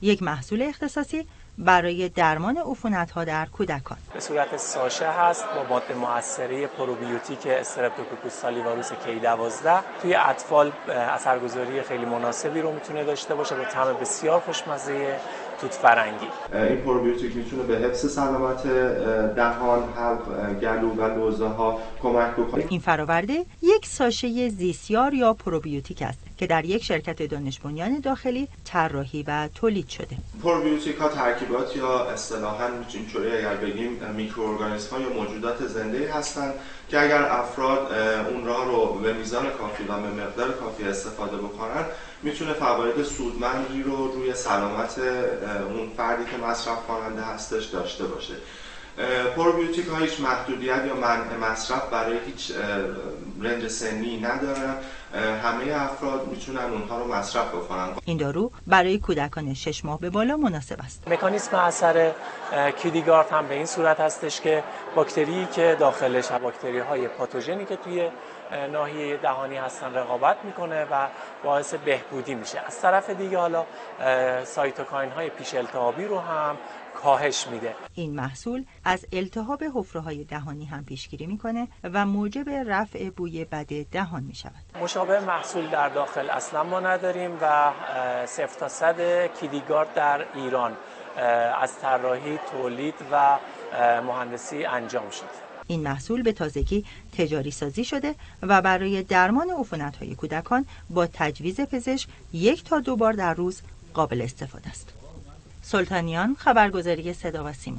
یک محصول اختصاصی برای درمان عفونت‌ها در کودکان. به صورت ساشه هست با ماده مؤثره پروبیوتیک استرپتوکوکوس سالیواروس کی12. توی اطفال اثرگذاری خیلی مناسبی رو میتونه داشته باشه با طعم بسیار خوشمزه توت فرنگی. این پروبیوتیک میتونه به حفظ سلامت دهان، حلق، گلو و لوزه‌ها کمک بکنه. این فراورده یک ساشه زیسیار یا پروبیوتیک است که در یک شرکت دانش بنیان داخلی طراحی و تولید شده. پروبیوتیک ها ترکیبات یا اصطلاحاً اینطوری اگر بگیم میکروارگانیسم ها یا موجودات زنده هستند که اگر افراد اون را رو به میزان کافی و به مقدار کافی استفاده بکنن میتونه فواید سودمندی رو روی سلامت اون فردی که مصرف کننده هستش داشته باشه. پروبیوتیک ها هیچ محدودیت یا منع مصرف برای هیچ رنج سنی ندارن. همه افراد میتونن اونها رو مصرف بکنن. این دارو برای کودکان 6 ماه به بالا مناسب است. مکانیسم اثر کیدیگارد هم به این صورت هستش که باکتری که داخلش باکتری های پاتوژنی که توی ناحیه دهانی هستن رقابت میکنه و باعث بهبودی میشه. از طرف دیگه حالا سایتوکاین های پیش التهابی رو هم کاهش میده. این محصول از التهاب حفره‌های دهانی هم پیشگیری میکنه و موجب رفع بوی بد دهان میشود. مشابه محصول در داخل اصلا ما نداریم و 0 تا 100 کیدیگارد در ایران از طراحی، تولید و مهندسی انجام شده. این محصول به تازگی تجاری سازی شده و برای درمان عفونت‌های کودکان با تجویز پزشک 1 تا 2 بار در روز قابل استفاده است. سلطانیان، خبرگزاری صدا و سیما.